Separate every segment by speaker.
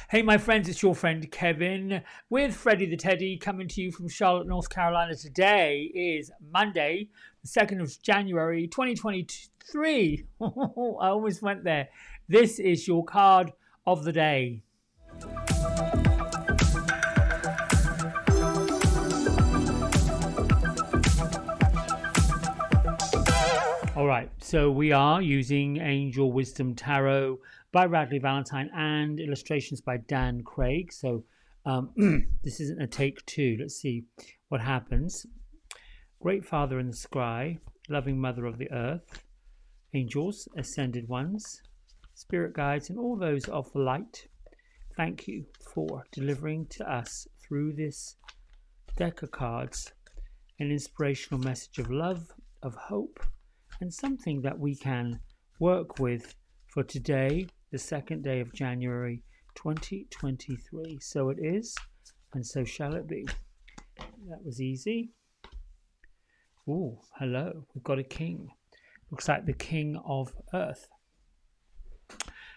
Speaker 1: Hey, my friends, it's your friend Kevin with Freddie the Teddy coming to you from Charlotte, North Carolina. Today is Monday, the 2nd of January, 2023. I almost went there. This is your card of the day. All right, so we are using Angel Wisdom Tarot by Radley Valentine and illustrations by Dan Craig. So this isn't a take two. Let's see what happens. Great Father in the sky, loving Mother of the earth, angels, ascended ones, spirit guides, and all those of the light. Thank you for delivering to us through this deck of cards an inspirational message of love, of hope, and something that we can work with for today, the 2nd day of January 2023. So it is, and so shall it be. That was easy. Oh, hello. We've got a king. Looks like the king of earth.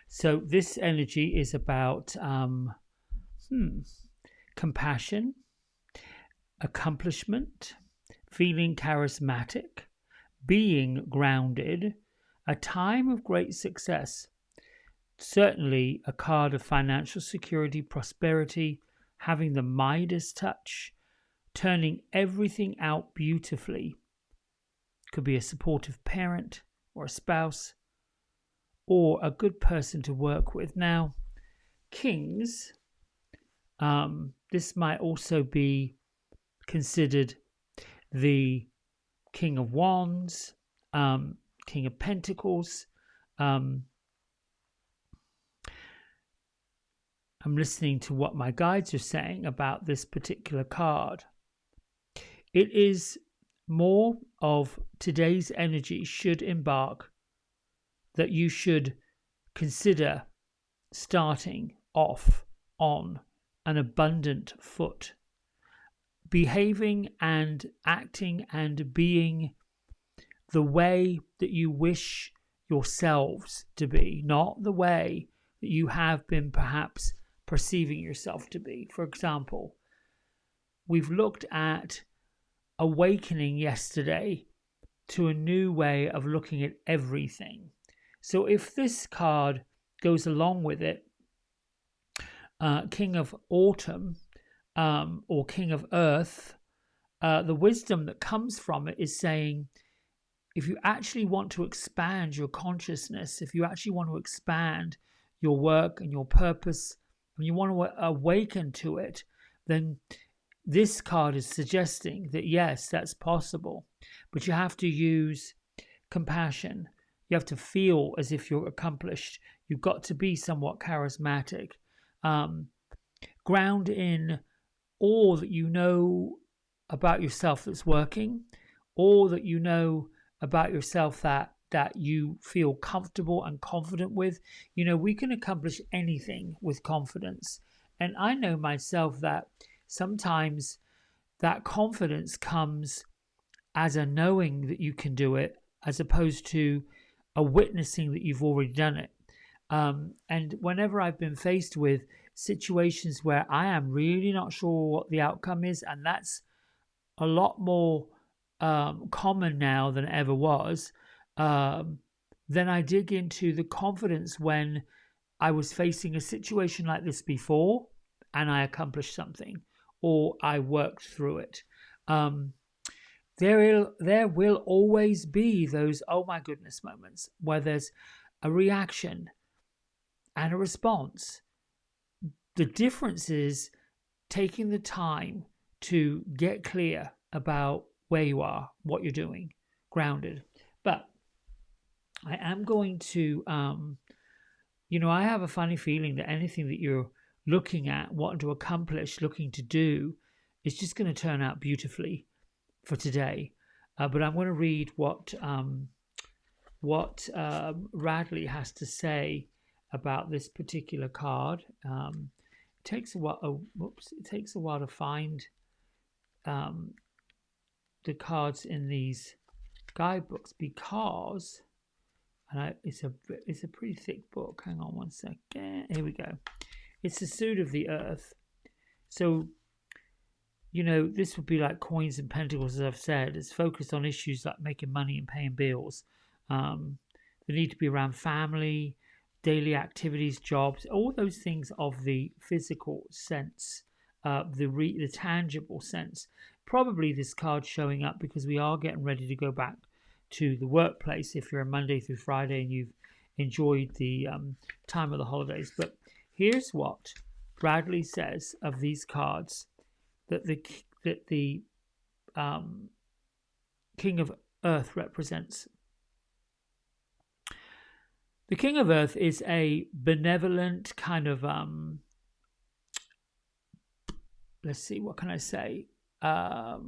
Speaker 1: So this energy is about compassion, accomplishment, feeling charismatic, being grounded, a time of great success, certainly a card of financial security, prosperity, having the Midas touch, turning everything out beautifully. Could be a supportive parent or a spouse or a good person to work with. Now, kings, this might also be considered the King of Wands, King of Pentacles. I'm listening to what my guides are saying about this particular card. It is more of today's energy should embark that you should consider starting off on an abundant foot, behaving and acting and being the way that you wish yourselves to be, not the way that you have been perhaps perceiving yourself to be. For example, we've looked at awakening yesterday to a new way of looking at everything. So if this card goes along with it, King of Autumn, or King of Earth, the wisdom that comes from it is saying, if you actually want to expand your consciousness, if you actually want to expand your work and your purpose, and you want to awaken to it, then this card is suggesting that yes, that's possible, but you have to use compassion. You have to feel as if you're accomplished. You've got to be somewhat charismatic. Ground in all that you know about yourself that's working, all that you know about yourself that you feel comfortable and confident with. You know, we can accomplish anything with confidence. And I know myself that sometimes that confidence comes as a knowing that you can do it, as opposed to a witnessing that you've already done it. And whenever I've been faced with situations where I am really not sure what the outcome is, and that's a lot more common now than it ever was, then I dig into the confidence when I was facing a situation like this before and I accomplished something or I worked through it. There will always be those oh my goodness moments where there's a reaction and a response. The difference is taking the time to get clear about where you are, what you're doing, grounded. But I am going to, I have a funny feeling that anything that you're looking at, wanting to accomplish, looking to do, is just going to turn out beautifully for today. But I'm going to read what Radley has to say about this particular card. It takes a while. It takes a while to find the cards in these guidebooks because, and it's a pretty thick book. Hang on one second. Here we go. It's the suit of the earth. So, this would be like coins and pentacles, as I've said. It's focused on issues like making money and paying bills. They need to be around family, daily activities, jobs, all those things of the physical sense, the tangible sense. Probably this card showing up because we are getting ready to go back to the workplace if you're a Monday through Friday and you've enjoyed the time of the holidays. But here's what Bradley says of these cards that the King of Earth represents. The King of Earth is a benevolent kind of let's see, what can I say? Well,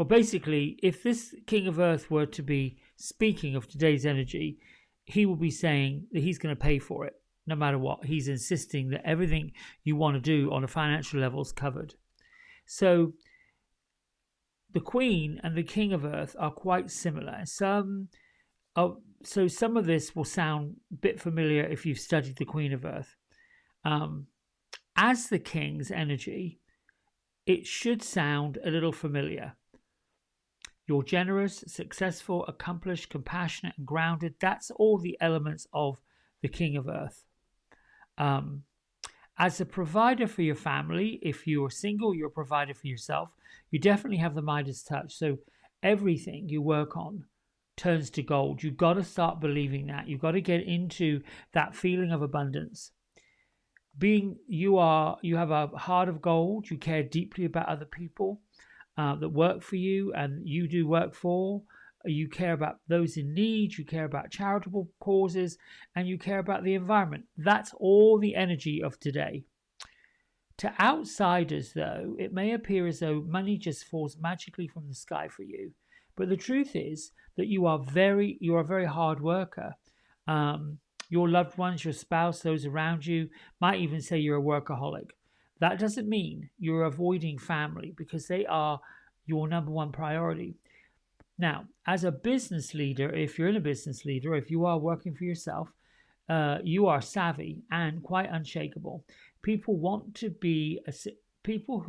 Speaker 1: basically, if this King of Earth were to be speaking of today's energy, he will be saying that he's going to pay for it no matter what. He's insisting that everything you want to do on a financial level is covered. So the Queen and the King of Earth are quite similar. So some of this will sound a bit familiar if you've studied the Queen of Earth. As the King's energy, it should sound a little familiar. You're generous, successful, accomplished, compassionate, and grounded. That's all the elements of the King of Earth. As a provider for your family, if you're single, you're a provider for yourself. You definitely have the Midas touch. So everything you work on turns to gold. You've got to start believing that. You've got to get into that feeling of abundance. You have a heart of gold. You care deeply about other people that work for you and you do work for. You care about those in need. You care about charitable causes, and you care about the environment. That's all the energy of today. To outsiders, though, it may appear as though money just falls magically from the sky for you. But the truth is that you're a very hard worker. Your loved ones, your spouse, those around you might even say you're a workaholic. That doesn't mean you're avoiding family, because they are your number one priority. Now, as a business leader, if you're in a business leader, if you are working for yourself, you are savvy and quite unshakable. People who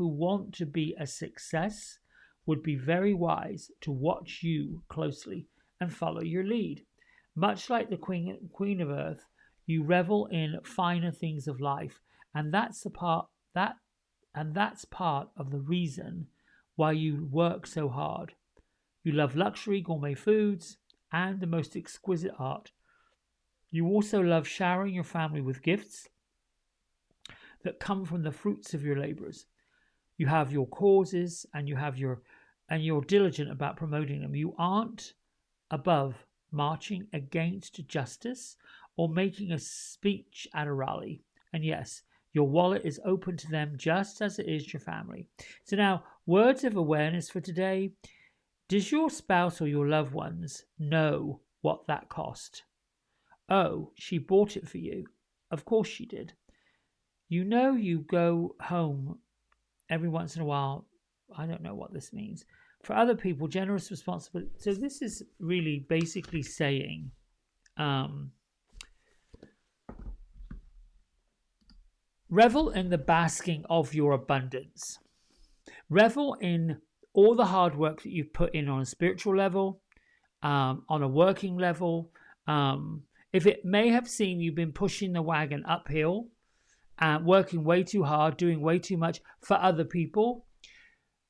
Speaker 1: want to be a success would be very wise to watch you closely and follow your lead. Much like the Queen of Earth, you revel in finer things of life, and that's part of the reason why you work so hard. You love luxury, gourmet foods, and the most exquisite art. You also love showering your family with gifts that come from the fruits of your labors. You have your causes, and you're diligent about promoting them. You aren't above marching against justice or making a speech at a rally. And yes, your wallet is open to them just as it is your family. So now, words of awareness for today. Does your spouse or your loved ones know what that cost? Oh, she bought it for you. Of course she did. You go home every once in a while. I don't know what this means. For other people, generous responsibility. So this is really basically saying, revel in the basking of your abundance. Revel in all the hard work that you've put in on a spiritual level, on a working level. If it may have seemed you've been pushing the wagon uphill, working way too hard, doing way too much for other people,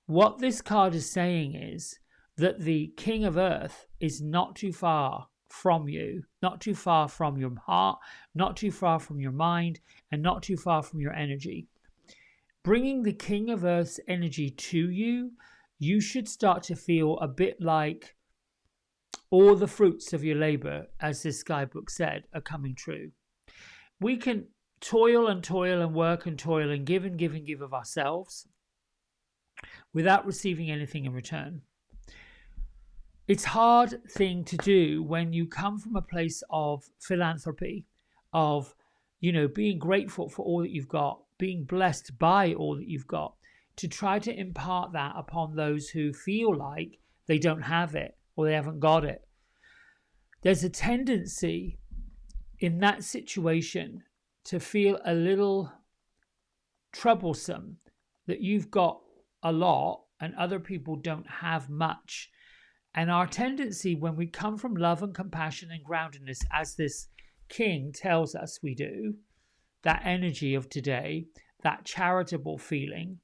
Speaker 1: what this card is saying is that the King of Earth is not too far from you, not too far from your heart, not too far from your mind, and not too far from your energy. Bringing the King of Earth's energy to you, you should start to feel a bit like all the fruits of your labor, as this guidebook said, are coming true. We can toil and work and toil and give of ourselves without receiving anything in return. It's a hard thing to do when you come from a place of philanthropy, of being grateful for all that you've got, being blessed by all that you've got, to try to impart that upon those who feel like they don't have it or they haven't got it. There's a tendency in that situation to feel a little troublesome that you've got a lot and other people don't have much. And our tendency when we come from love and compassion and groundedness, as this king tells us we do, that energy of today, that charitable feeling,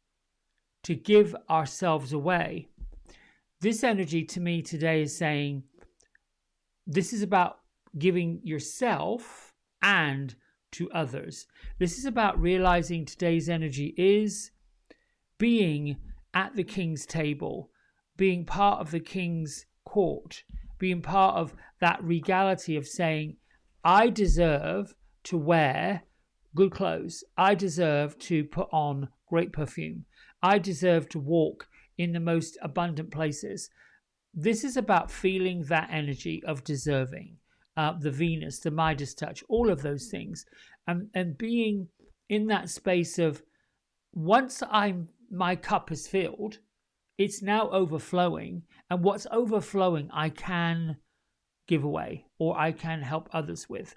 Speaker 1: to give ourselves away. This energy to me today is saying this is about giving yourself and to others. This is about realizing today's energy is being at the king's table, being part of the king's court, being part of that regality of saying, I deserve to wear good clothes. I deserve to put on great perfume. I deserve to walk in the most abundant places. This is about feeling that energy of deserving, the Venus, the Midas touch, all of those things, and being in that space of once my cup is filled, it's now overflowing, and what's overflowing I can give away or I can help others with.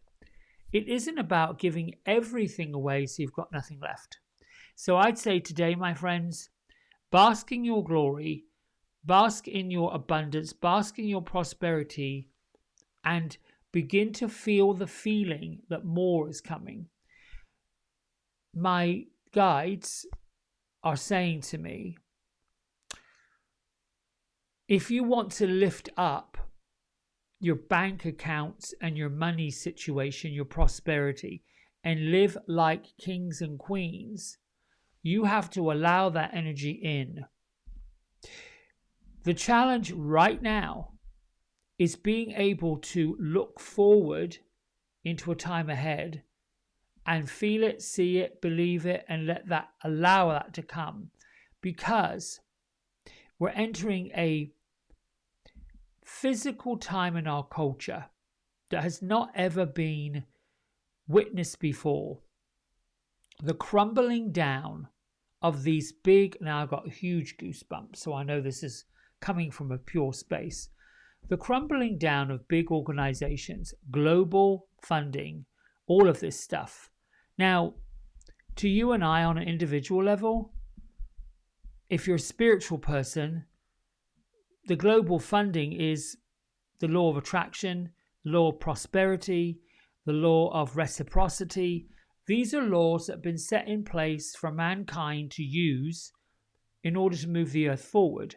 Speaker 1: It isn't about giving everything away so you've got nothing left. So I'd say today, my friends, bask in your glory, bask in your abundance, bask in your prosperity, and begin to feel the feeling that more is coming. My guides are saying to me, if you want to lift up your bank accounts and your money situation, your prosperity, and live like kings and queens, you have to allow that energy in. The challenge right now is being able to look forward into a time ahead and feel it, see it, believe it, and allow that to come, because we're entering a physical time in our culture that has not ever been witnessed before. The crumbling down of these big, now I've got huge goosebumps, so I know this is coming from a pure space. The crumbling down of big organizations, global funding, all of this stuff. Now, to you and I on an individual level, if you're a spiritual person, the global funding is the law of attraction, the law of prosperity, the law of reciprocity. These are laws that have been set in place for mankind to use in order to move the earth forward.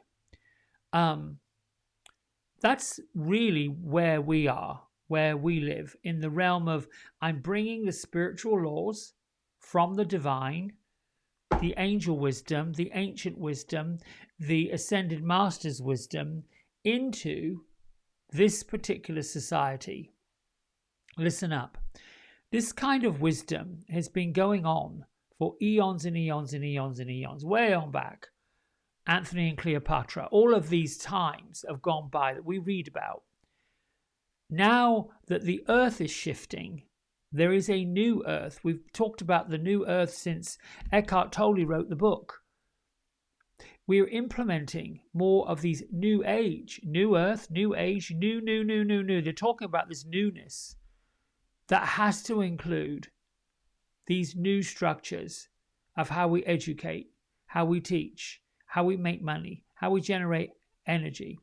Speaker 1: That's really where we are, where we live, in the realm of I'm bringing the spiritual laws from the divine, the angel wisdom, the ancient wisdom, the ascended master's wisdom into this particular society. Listen up. This kind of wisdom has been going on for eons and eons and eons and eons, way on back. Anthony and Cleopatra, all of these times have gone by that we read about. Now that the earth is shifting, there is a new earth. We've talked about the new earth since Eckhart Tolle wrote the book. We are implementing more of these new age, new earth, new age, new. They're talking about this newness that has to include these new structures of how we educate, how we teach, how we make money, how we generate energy.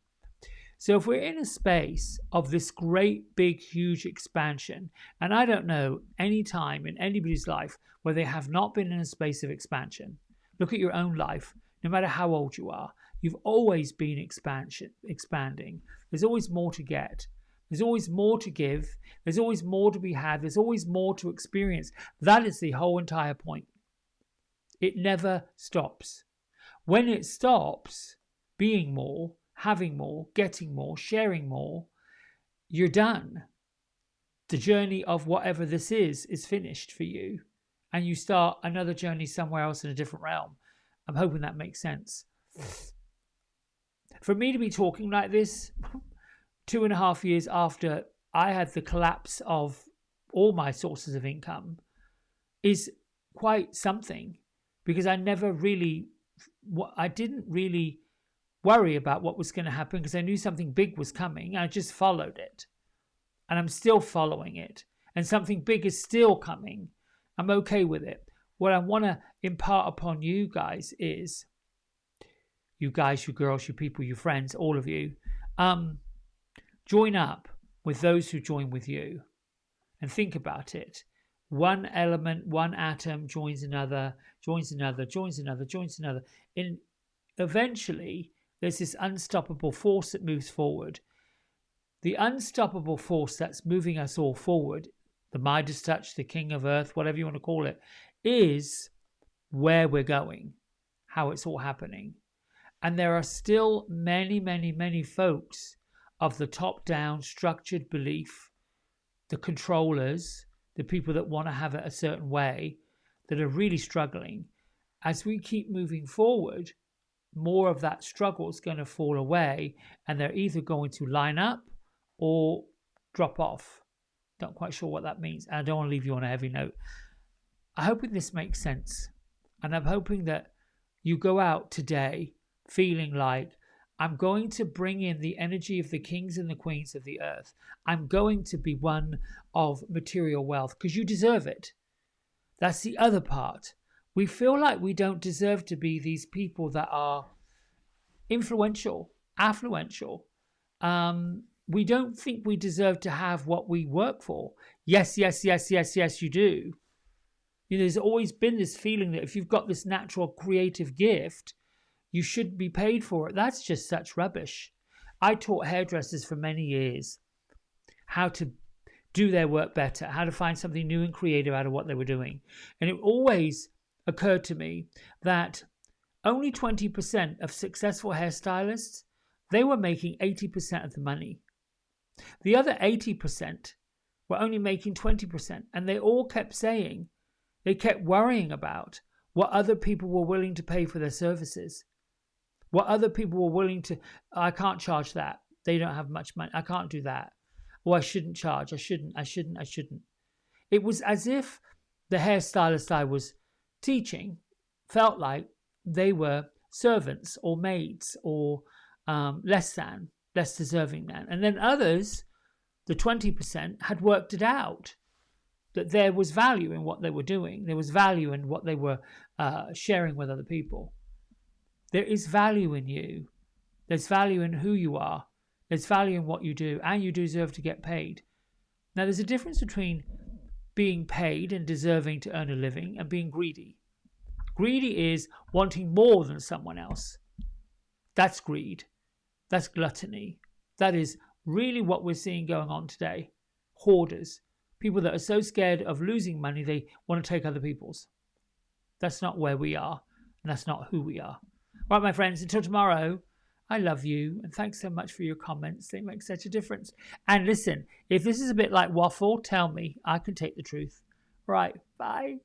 Speaker 1: So if we're in a space of this great, big, huge expansion, and I don't know any time in anybody's life where they have not been in a space of expansion. Look at your own life. No matter how old you are, you've always been expanding. There's always more to get. There's always more to give. There's always more to be had. There's always more to experience. That is the whole entire point. It never stops. When it stops being more, having more, getting more, sharing more, you're done. The journey of whatever this is finished for you. And you start another journey somewhere else in a different realm. I'm hoping that makes sense. For me to be talking like this 2.5 years after I had the collapse of all my sources of income is quite something, because I didn't really worry about what was going to happen because I knew something big was coming. I just followed it, and I'm still following it, and something big is still coming. I'm okay with it. What I want to impart upon you guys is, you guys, you girls, you people, you friends, all of you, join up with those who join with you and think about it. One element, one atom joins another, joins another, joins another, joins another. And eventually, there's this unstoppable force that moves forward. The unstoppable force that's moving us all forward, the Midas Touch, the King of Earth, whatever you want to call it, is where we're going, how it's all happening. And there are still many, many, many folks of the top-down structured belief, the controllers, the people that want to have it a certain way, that are really struggling. As we keep moving forward, more of that struggle is going to fall away, and they're either going to line up or drop off. Not quite sure what that means. I don't want to leave you on a heavy note. I hope this makes sense. And I'm hoping that you go out today feeling like, I'm going to bring in the energy of the kings and the queens of the earth. I'm going to be one of material wealth because you deserve it. That's the other part. We feel like we don't deserve to be these people that are influential, affluential. We don't think we deserve to have what we work for. Yes, yes, yes, yes, yes, you do. There's always been this feeling that if you've got this natural creative gift, you should be paid for it. That's just such rubbish. I taught hairdressers for many years how to do their work better, how to find something new and creative out of what they were doing. And it always occurred to me that only 20% of successful hairstylists, they were making 80% of the money. The other 80% were only making 20%. And they all kept saying, they kept worrying about what other people were willing to pay for their services. What other people were willing to, I can't charge that. They don't have much money. I can't do that. Or I shouldn't charge. I shouldn't. It was as if the hairstylist I was teaching felt like they were servants or maids or less deserving than. And then others, the 20%, had worked it out. That there was value in what they were doing. There was value in what they were sharing with other people. There is value in you. There's value in who you are. There's value in what you do. And you deserve to get paid. Now, there's a difference between being paid and deserving to earn a living and being greedy. Greedy is wanting more than someone else. That's greed. That's gluttony. That is really what we're seeing going on today. Hoarders. People that are so scared of losing money, they want to take other people's. That's not where we are. And that's not who we are. Right, my friends, until tomorrow, I love you. And thanks so much for your comments. They make such a difference. And listen, if this is a bit like waffle, tell me. I can take the truth. Right, bye.